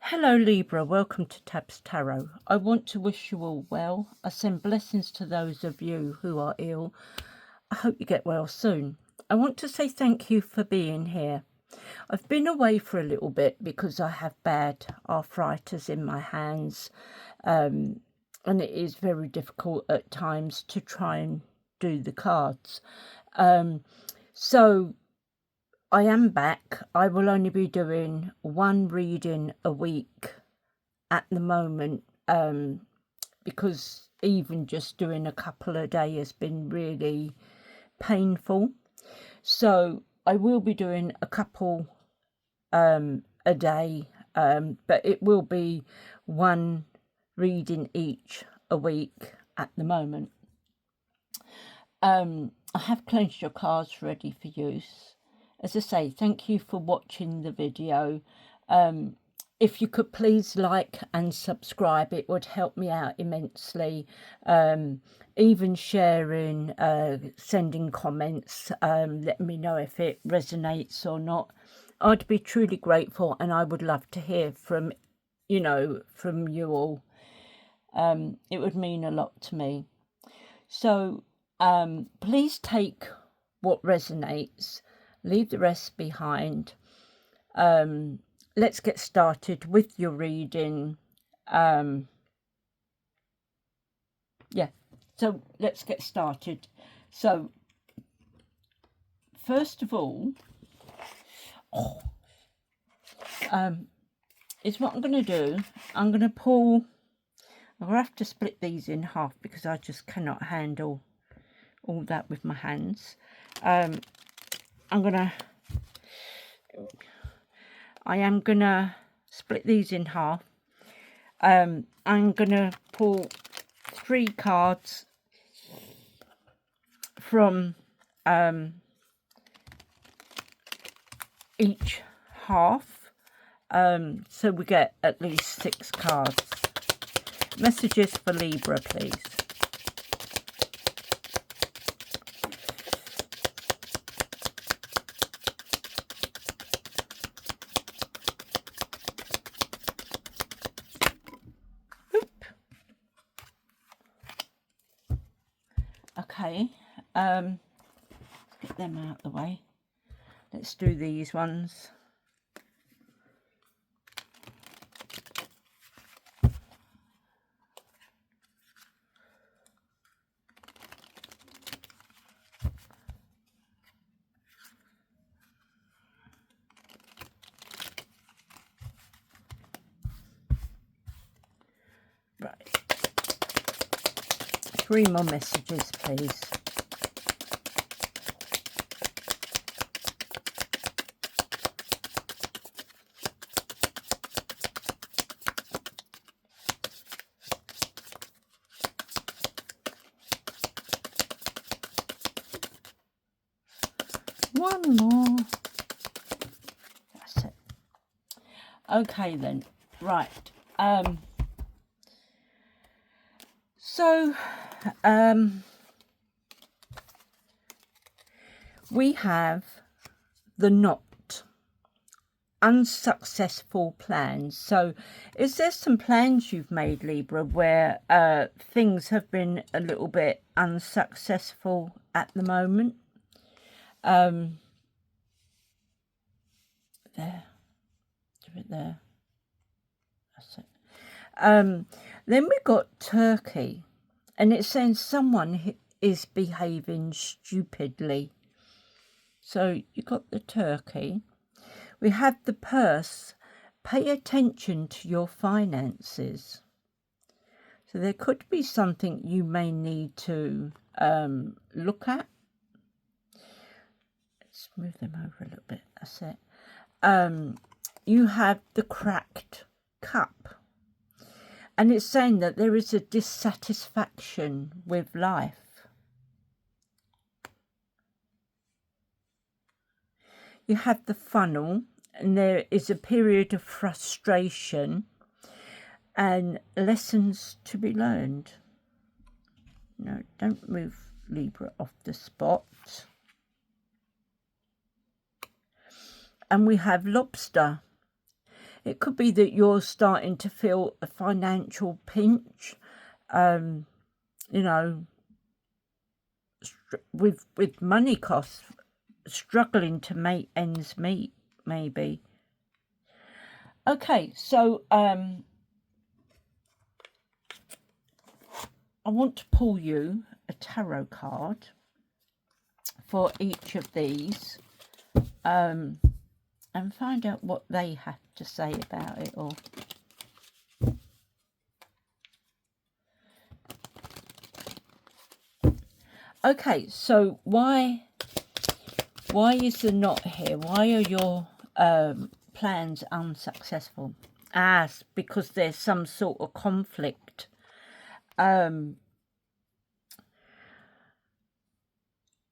Hello Libra, welcome to Tabs Tarot. I want to wish you all well. I send blessings to those of you who are ill. I hope you get well soon. I want to say thank you for being here. I've been away for a little bit because I have bad arthritis in my hands, and it is very difficult at times to try and do the cards. So I am back. I will only be doing one reading a week at the moment, because even just doing a couple a day has been really painful. So I will be doing a couple a day, but it will be one reading each a week at the moment. I have cleansed your cards ready for use. As I say, thank you for watching the video. If you could please like and subscribe, it would help me out immensely. Even sharing, sending comments, letting me know if it resonates or not. I'd be truly grateful, and I would love to hear from you all. It would mean a lot to me. So please take what resonates, leave the rest behind. Let's get started with your reading. So let's get started. So first of all, is what I'm going to do. I'm going to pull. I'll have to split these in half because I just cannot handle all that with my hands. I am gonna split these in half. I'm gonna pull 3 cards from each half, so we get at least 6 cards. Messages for Libra, please. Okay, get them out of the way. Let's do these ones. Right. 3 more messages, please. One more. That's it. Okay then. Right. So we have the knot, unsuccessful plans. So is there some plans you've made, Libra, where things have been a little bit unsuccessful at the moment? There, do it there. That's it. Then we got Turkey, and it's saying someone is behaving stupidly. So you got the Turkey. We have the purse. Pay attention to your finances. So there could be something you may need to look at. Let's move them over a little bit. That's it. You have the cracked cup. And it's saying that there is a dissatisfaction with life. You have the funnel, and there is a period of frustration and lessons to be learned. No, don't move Libra off the spot. And we have lobster. It could be that you're starting to feel a financial pinch, you know, with money costs, struggling to make ends meet, maybe. Okay, so I want to pull you a tarot card for each of these, and find out what they have to say about it all. Okay, so why is the knot here? Why are your plans unsuccessful? Because there's some sort of conflict.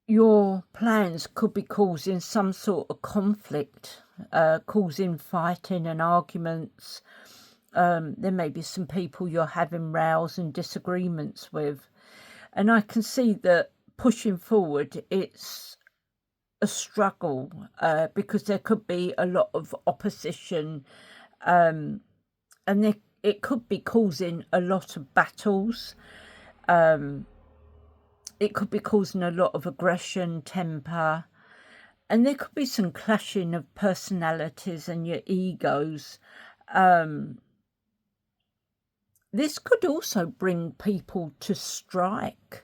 Your plans could be causing some sort of conflict, causing fighting and arguments. There may be some people you're having rows and disagreements with. And I can see that pushing forward, it's a struggle, because there could be a lot of opposition, and it could be causing a lot of battles. It could be causing a lot of aggression, temper, and there could be some clashing of personalities and your egos. This could also bring people to strike,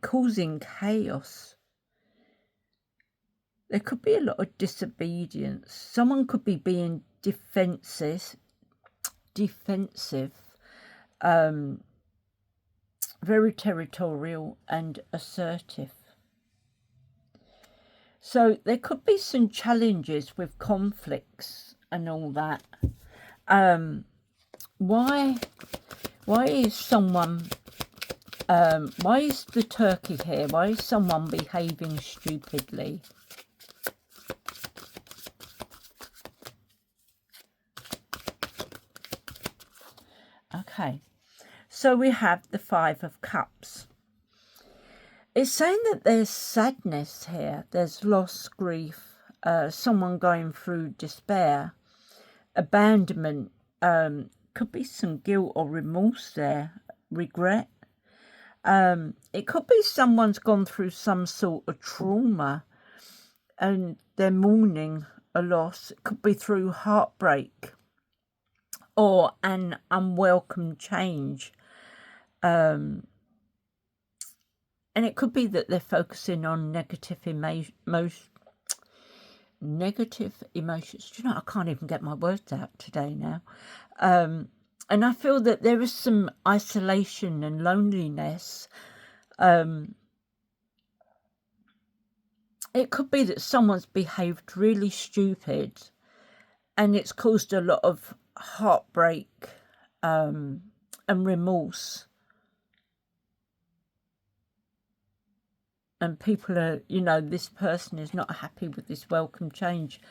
causing chaos. There could be a lot of disobedience. Someone could be being defensive, very territorial and assertive. So there could be some challenges with conflicts and all that. Why is someone, why is the turkey here? Why is someone behaving stupidly? Okay, so we have the Five of Cups. It's saying that there's sadness here. There's loss, grief, someone going through despair, abandonment, could be some guilt or remorse there, regret. It could be someone's gone through some sort of trauma and they're mourning a loss. It could be through heartbreak or an unwelcome change. And it could be that they're focusing on negative emotions. Do you know, I can't even get my words out today now. And I feel that there is some isolation and loneliness. It could be that someone's behaved really stupid and it's caused a lot of heartbreak and remorse. And people are, you know, this person is not happy with this welcome change.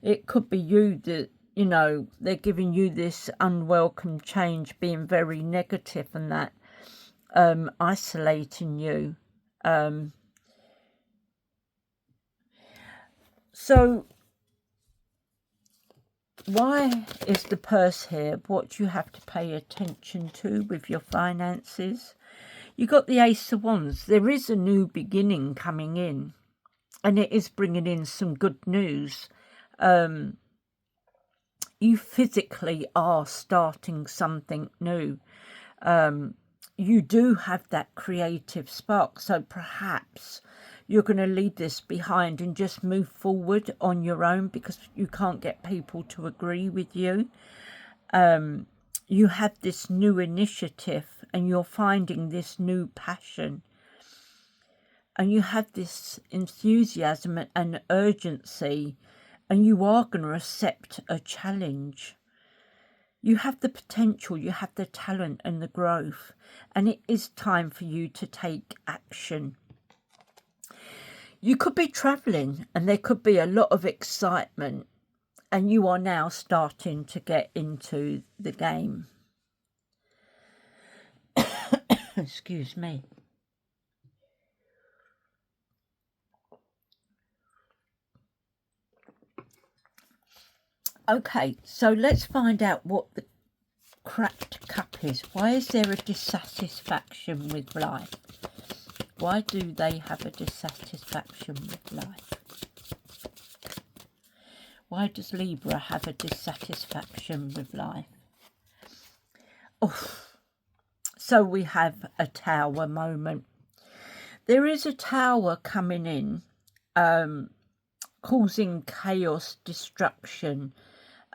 It could be you that, you know, they're giving you this unwelcome change, being very negative and that, isolating you. So why is the purse here? What do you have to pay attention to with your finances? You got the Ace of Wands. There is a new beginning coming in, and it is bringing in some good news. You physically are starting something new. You do have that creative spark, so perhaps you're going to leave this behind and just move forward on your own because you can't get people to agree with you. You have this new initiative and you're finding this new passion. And you have this enthusiasm and urgency, and you are going to accept a challenge. You have the potential, you have the talent and the growth, and it is time for you to take action. You could be travelling and there could be a lot of excitement, and you are now starting to get into the game. Excuse me. Okay, so let's find out what the cracked cup is. Why is there a dissatisfaction with life? Why do they have a dissatisfaction with life? Why does Libra have a dissatisfaction with life? Oh, so we have a tower moment. There is a tower coming in, causing chaos, destruction.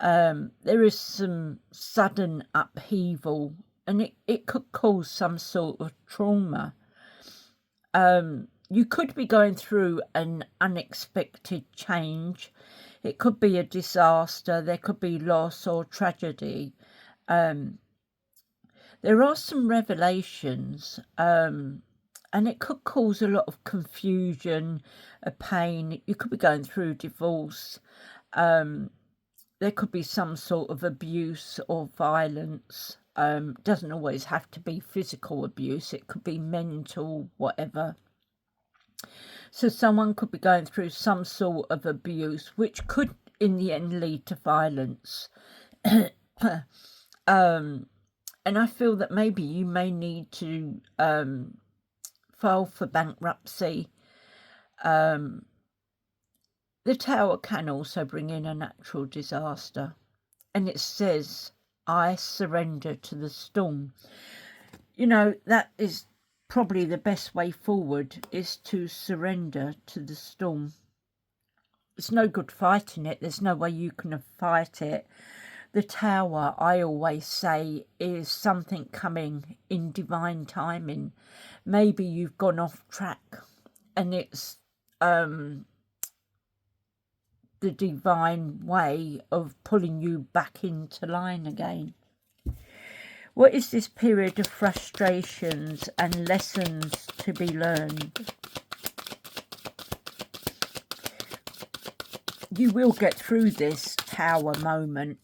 There is some sudden upheaval, and it could cause some sort of trauma. You could be going through an unexpected change. It could be a disaster. There could be loss or tragedy. There are some revelations, and it could cause a lot of confusion, a pain. You could be going through divorce. There could be some sort of abuse or violence. Doesn't always have to be physical abuse. It could be mental, whatever. So someone could be going through some sort of abuse, which could in the end lead to violence. And I feel that maybe you may need to file for bankruptcy. The tower can also bring in a natural disaster. And it says, I surrender to the storm. You know, that is probably the best way forward, is to surrender to the storm. It's no good fighting it. There's no way you can fight it. The tower, I always say, is something coming in divine timing. Maybe you've gone off track and it's the divine way of pulling you back into line again. What is this period of frustrations and lessons to be learned? You will get through this tower moment.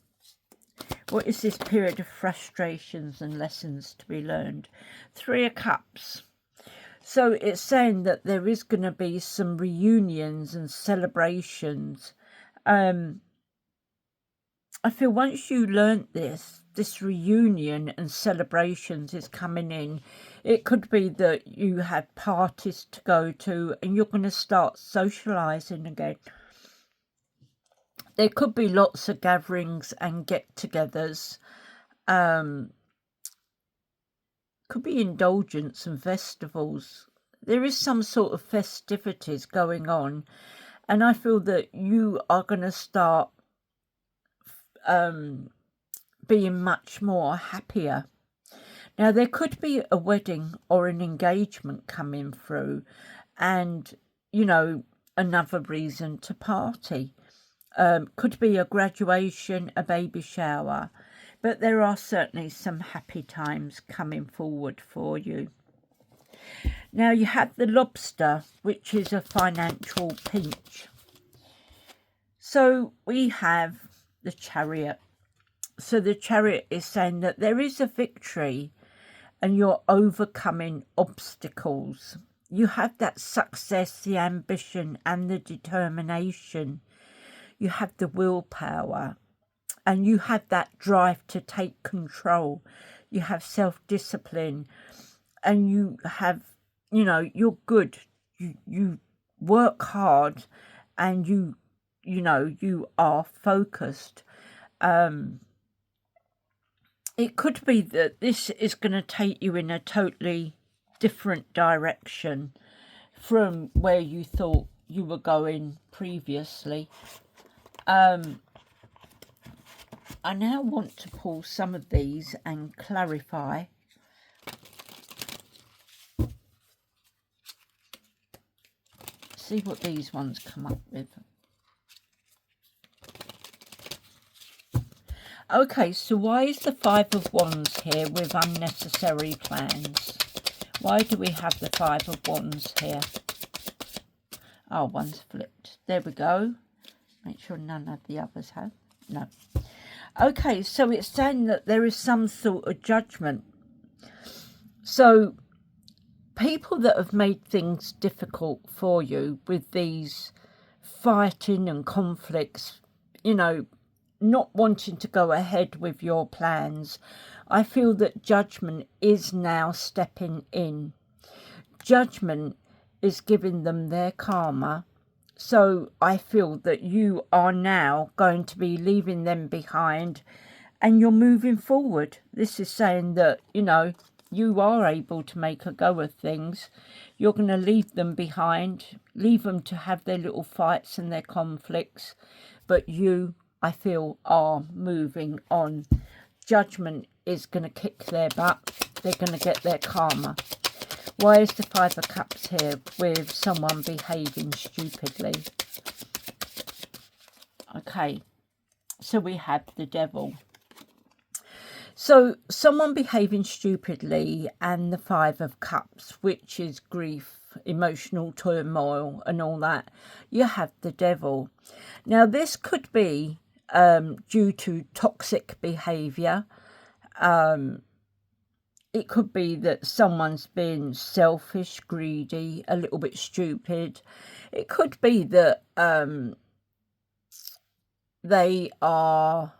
What is this period of frustrations and lessons to be learned? 3 of Cups. So it's saying that there is going to be some reunions and celebrations. I feel once you learnt this reunion and celebrations is coming in. It could be that you had parties to go to and you're going to start socialising again. There could be lots of gatherings and get-togethers. Could be indulgence and festivals. There is some sort of festivities going on. And I feel that you are going to start being much more happier. Now, there could be a wedding or an engagement coming through. And, you know, another reason to party. Could be a graduation, a baby shower, but there are certainly some happy times coming forward for you. Now you have the Lobster, which is a financial pinch. So we have the Chariot. So the Chariot is saying that there is a victory and you're overcoming obstacles. You have that success, the ambition and the determination. You have the willpower and you have that drive to take control. You have self-discipline and you have, you know, you're good. You work hard and you know, you are focused. It could be that this is going to take you in a totally different direction from where you thought you were going previously. I now want to pull some of these and clarify. See what these ones come up with. Okay, so why is the 5 of Wands here with unnecessary plans? Why do we have the 5 of Wands here? Oh, one's flipped. There we go. Make sure none of the others have. No. Okay, so it's saying that there is some sort of judgment. So people that have made things difficult for you with these fighting and conflicts, you know, not wanting to go ahead with your plans. I feel that Judgment is now stepping in. Judgment is giving them their karma. So I feel that you are now going to be leaving them behind and you're moving forward. This is saying that, you know, you are able to make a go of things. You're going to leave them behind, leave them to have their little fights and their conflicts. But you, I feel, are moving on. Judgment is going to kick their butt. They're going to get their karma. Why is the Five of Cups here with someone behaving stupidly? Okay, so we have the Devil. So someone behaving stupidly and the Five of Cups, which is grief, emotional turmoil and all that. You have the Devil. Now this could be due to toxic behaviour. It could be that someone's been selfish, greedy, a little bit stupid. It could be that they are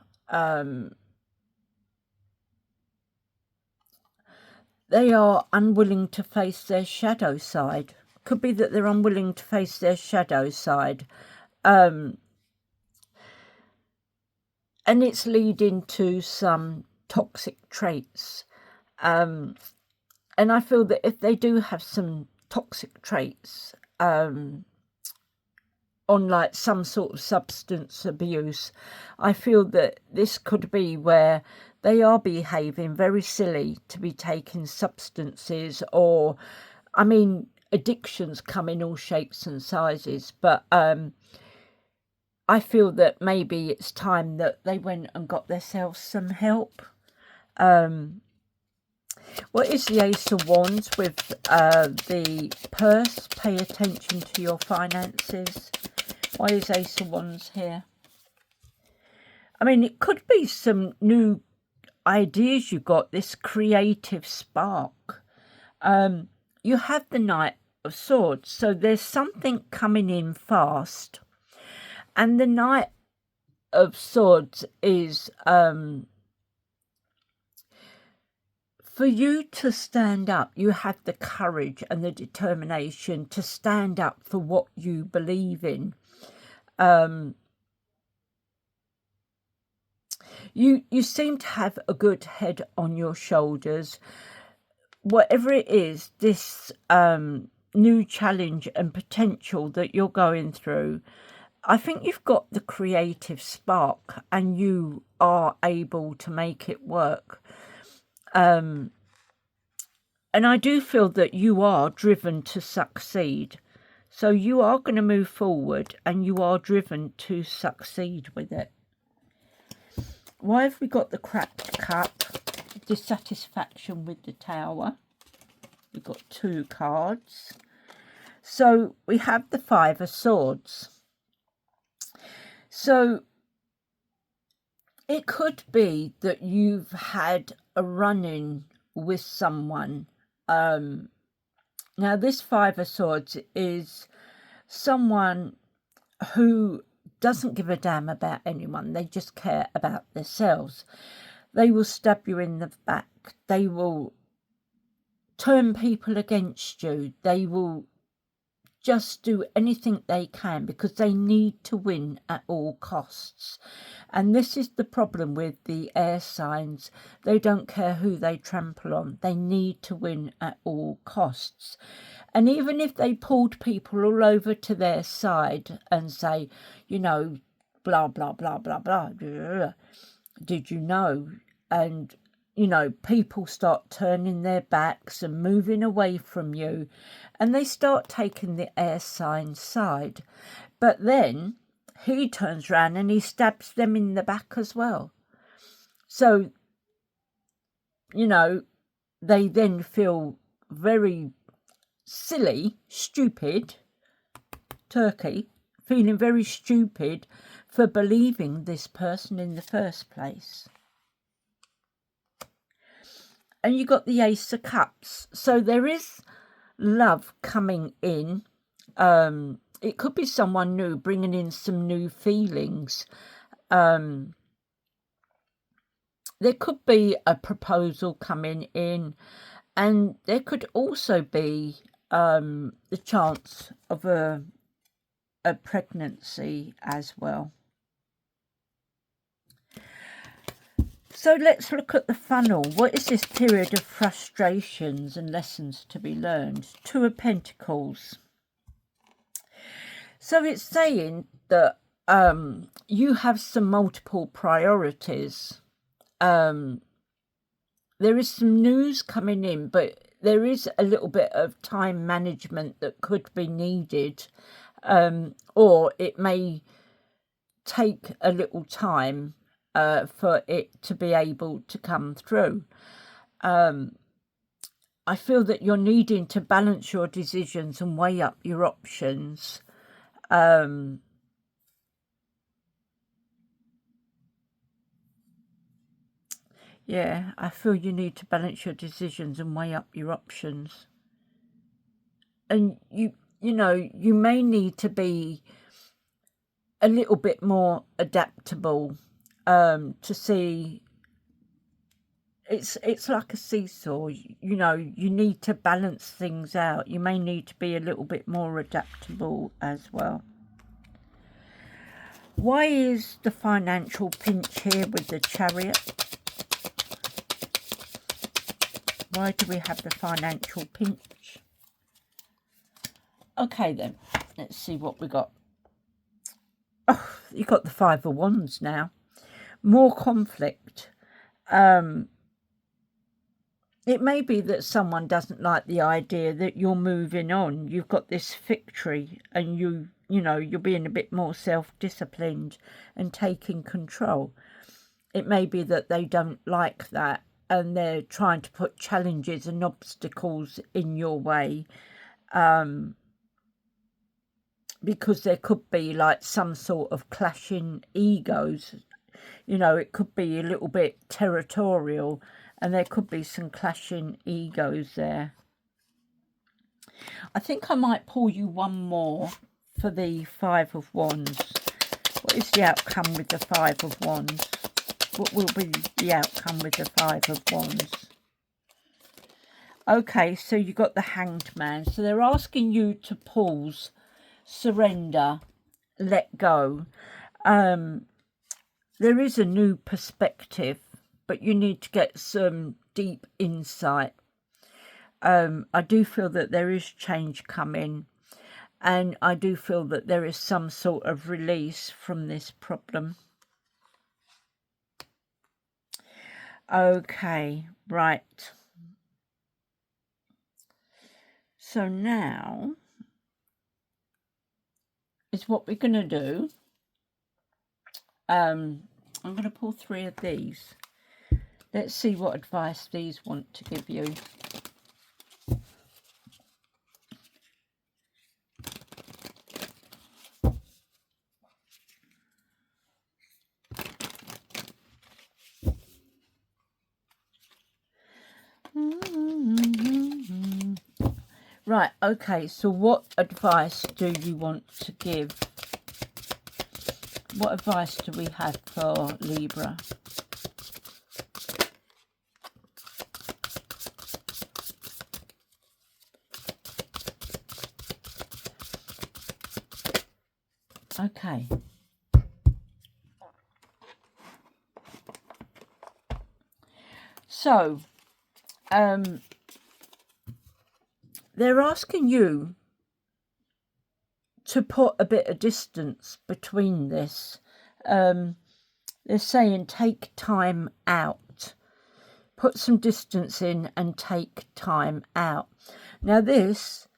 unwilling to face their shadow side. Could be that they're unwilling to face their shadow side. And it's leading to some toxic traits. And I feel that if they do have some toxic traits, on like some sort of substance abuse, I feel that this could be where they are behaving very silly to be taking substances, or, I mean, addictions come in all shapes and sizes. But I feel that maybe it's time that they went and got themselves some help. What is the Ace of Wands with the purse? Pay attention to your finances. Why is Ace of Wands here? I mean, it could be some new ideas you got, this creative spark. You have the Knight of Swords, so there's something coming in fast. And the Knight of Swords is... for you to stand up, you have the courage and the determination to stand up for what you believe in. You seem to have a good head on your shoulders. Whatever it is, this new challenge and potential that you're going through, I think you've got the creative spark and you are able to make it work. And I do feel that you are driven to succeed. So you are going to move forward and you are driven to succeed with it. Why have we got the cracked cup? Dissatisfaction with the Tower. We've got 2 cards. So we have the Five of Swords. So it could be that you've had a run-in with someone. Now this Five of Swords is someone who doesn't give a damn about anyone. They just care about themselves. They will stab you in the back. They will turn people against you. They will just do anything they can because they need to win at all costs. And this is the problem with the air signs. They don't care who they trample on. They need to win at all costs. And even if they pulled people all over to their side and say, you know, blah, blah, blah, blah, blah, did you know? And, you know, people start turning their backs and moving away from you. And they start taking the air sign side. But then he turns around and he stabs them in the back as well. So, you know, they then feel very silly, stupid, turkey, feeling very stupid for believing this person in the first place. And you got the Ace of Cups. So there is love coming in. It could be someone new, bringing in some new feelings. there could be a proposal coming in, and there could also be the chance of a pregnancy as well. So let's look at the funnel. What is this period of frustrations and lessons to be learned? Two of Pentacles. So it's saying that you have some multiple priorities. There is some news coming in, but there is a little bit of time management that could be needed, or it may take a little time for it to be able to come through. I feel that you're needing to balance your decisions and weigh up your options. Yeah, I feel you need to balance your decisions and weigh up your options. And you know, you may need to be a little bit more adaptable to see. It's like a seesaw, you know, you need to balance things out. You may need to be a little bit more adaptable as well. Why is the financial pinch here with the Chariot? Why do we have the financial pinch? Okay then, let's see what we got. Oh, you got the Five of Wands now. More conflict. It may be that someone doesn't like the idea that you're moving on. You've got this victory, and you know, you're being a bit more self-disciplined and taking control. It may be that they don't like that, and they're trying to put challenges and obstacles in your way, because there could be like some sort of clashing egos. You know, it could be a little bit territorial, and there could be some clashing egos there. I think I might pull you one more for the Five of Wands. What is the outcome with the Five of Wands? What will be the outcome with the Five of Wands? Okay, so you got the Hanged Man. So they're asking you to pause, surrender, let go. There is a new perspective, but you need to get some deep insight. I do feel that there is change coming, and I do feel that there is some sort of release from this problem. Okay, right. So now is what we're going to do. I'm going to pull three of these. Let's see what advice these want to give you. Right, okay, so what advice do you want to give? What advice do we have for Libra? Okay. So, they're asking you to put a bit of distance between this. They're saying take time out. Put some distance in and take time out. Now this,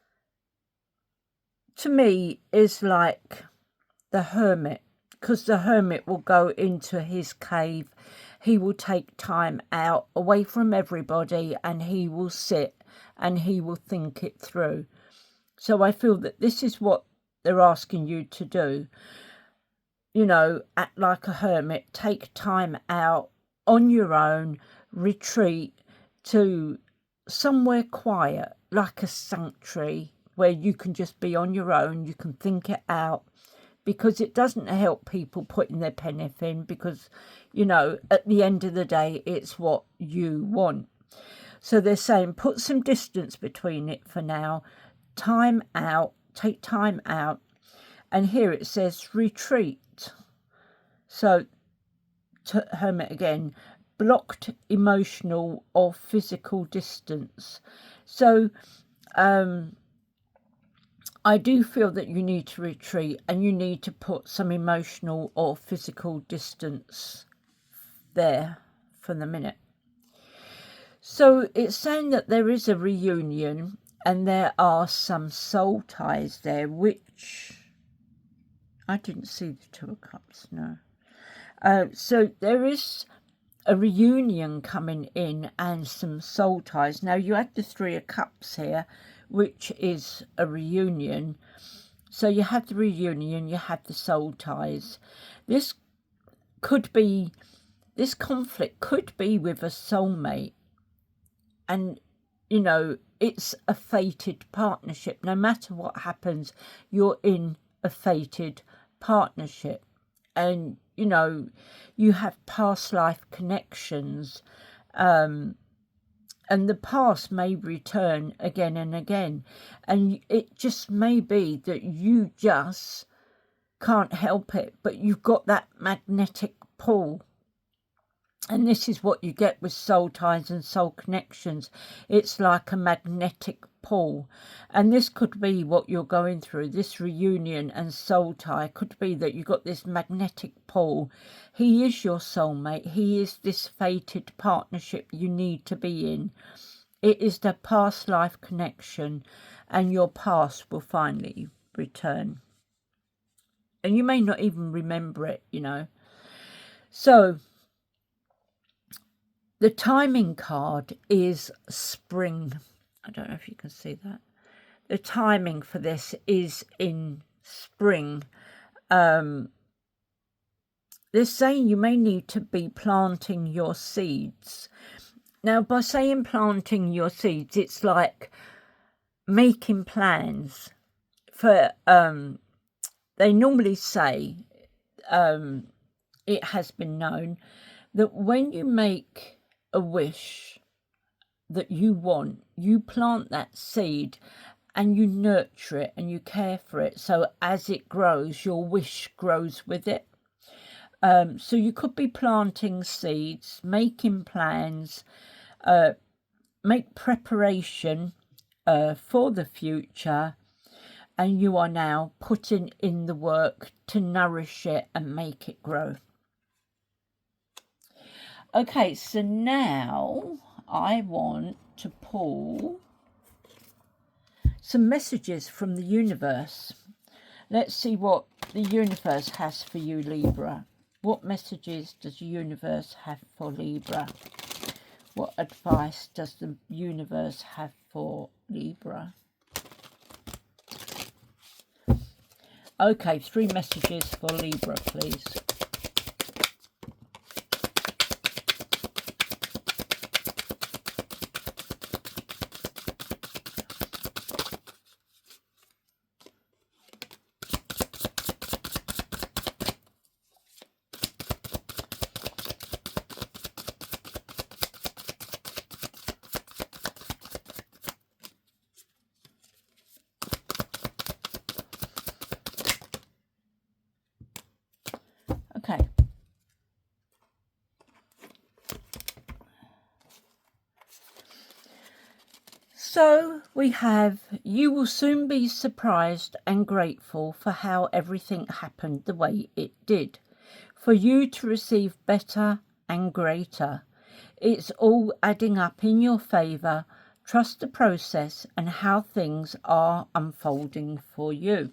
to me, is like the hermit, because the hermit will go into his cave. He will take time out away from everybody, and he will sit and he will think it through. So I feel that this is what they're asking you to do. You know, act like a hermit, take time out on your own, retreat to somewhere quiet, like a sanctuary, where you can just be on your own, you can think it out, because it doesn't help people putting their pen in, because, you know, at the end of the day, it's what you want. So they're saying put some distance between it for now. Time out, take time out. And here it says retreat. So, Hermit again, blocked emotional or physical distance. So, I do feel that you need to retreat and you need to put some emotional or physical distance there for the minute. So it's saying that there is a reunion and there are some soul ties there, which I didn't see the Two of Cups, no. So there is a reunion coming in and some soul ties. Now you had the Three of Cups here, which is a reunion. So you have the reunion, you have the soul ties. This conflict could be with a soulmate. And, you know, it's a fated partnership. No matter what happens, you're in a fated partnership. And, you know, you have past life connections. And the past may return again and again. And it just may be that you just can't help it. But you've got that magnetic pull. And this is what you get with soul ties and soul connections. It's like a magnetic pull. And this could be what you're going through. This reunion and soul tie could be that you got this magnetic pull. He is your soulmate. He is this fated partnership you need to be in. It is the past life connection. And your past will finally return. And you may not even remember it, you know. So the timing card is spring. I don't know if you can see that. The timing for this is in spring. They're saying you may need to be planting your seeds. Now, by saying planting your seeds, it's like making plans for, they normally say, it has been known that when you make a wish that you want, you plant that seed and you nurture it and you care for it. So as it grows, your wish grows with it. So you could be planting seeds, making plans, make preparation for the future, and you are now putting in the work to nourish it and make it grow. Okay, so now I want to pull some messages from the universe. Let's see what the universe has for you, Libra. What messages does the universe have for Libra? What advice does the universe have for Libra? Okay, 3 messages for Libra, please. Okay. So we have, you will soon be surprised and grateful for how everything happened the way it did. For you to receive better and greater. It's all adding up in your favour. Trust the process and how things are unfolding for you.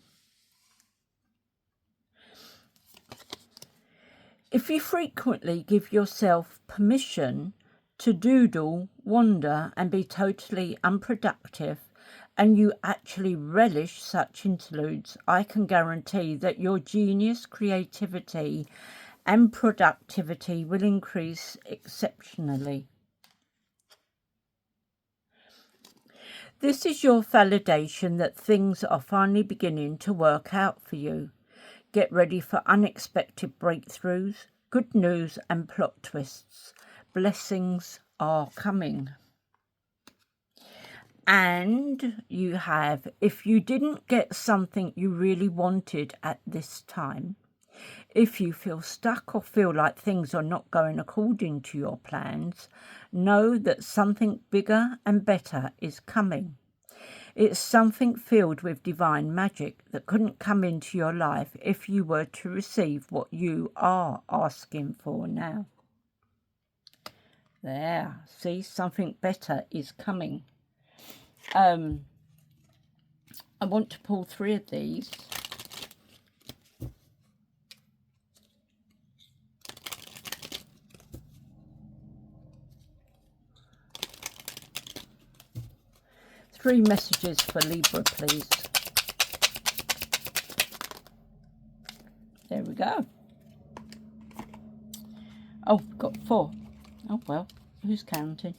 If you frequently give yourself permission to doodle, wander and be totally unproductive, and you actually relish such interludes, I can guarantee that your genius, creativity and productivity will increase exceptionally. This is your validation that things are finally beginning to work out for you. Get ready for unexpected breakthroughs, Good news and plot twists. Blessings are coming. And you have, if you didn't get something you really wanted at this time, if you feel stuck or feel like things are not going according to your plans, know that something bigger and better is coming. It's something filled with divine magic that couldn't come into your life if you were to receive what you are asking for now. There, see, something better is coming. I want to pull 3 of these. Three messages for Libra, please. There we go. Oh, got 4. Oh, well, who's counting?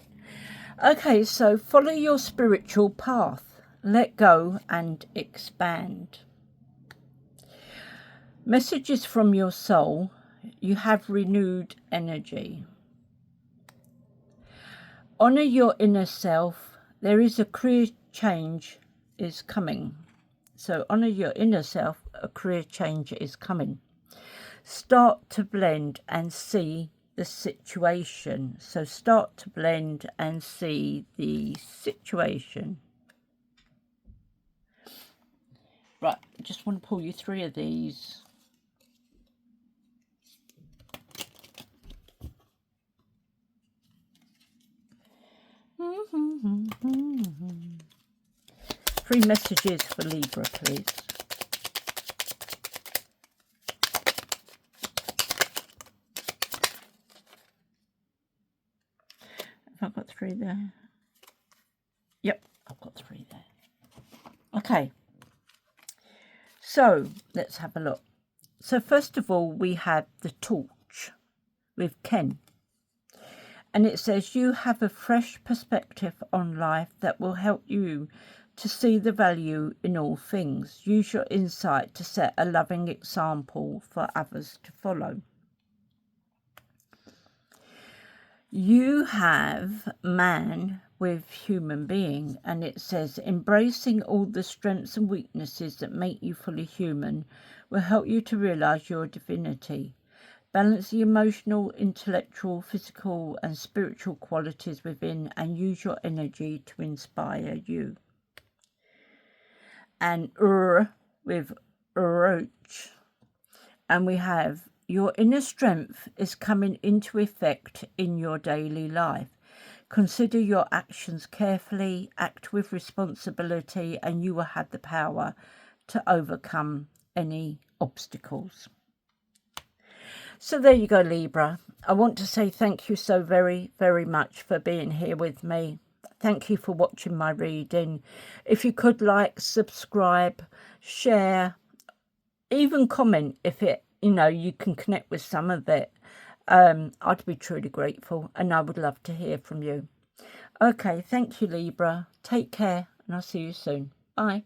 Okay, so follow your spiritual path. Let go and expand. Messages from your soul. You have renewed energy. Honor your inner self. There is a career change is coming. So honor your inner self. A career change is coming. Start to blend and see the situation. So start to blend and see the situation. Right, I just want to pull you 3 of these. Three messages for Libra, please. Have I got 3 there? Yep, I've got 3 there. Okay. So, let's have a look. So, first of all, we have the torch with Ken. And it says, you have a fresh perspective on life that will help you to see the value in all things. Use your insight to set a loving example for others to follow. You have man with human being, and it says, embracing all the strengths and weaknesses that make you fully human will help you to realize your divinity. Balance the emotional, intellectual, physical and spiritual qualities within and use your energy to inspire you. And with roach. And we have, your inner strength is coming into effect in your daily life. Consider your actions carefully, act with responsibility, and you will have the power to overcome any obstacles. So there you go, Libra. I want to say thank you so very, very much for being here with me. Thank you for watching my reading. If you could like, subscribe, share, even comment if it, you can connect with some of it. I'd be truly grateful and I would love to hear from you. Okay, thank you, Libra. Take care and I'll see you soon. Bye.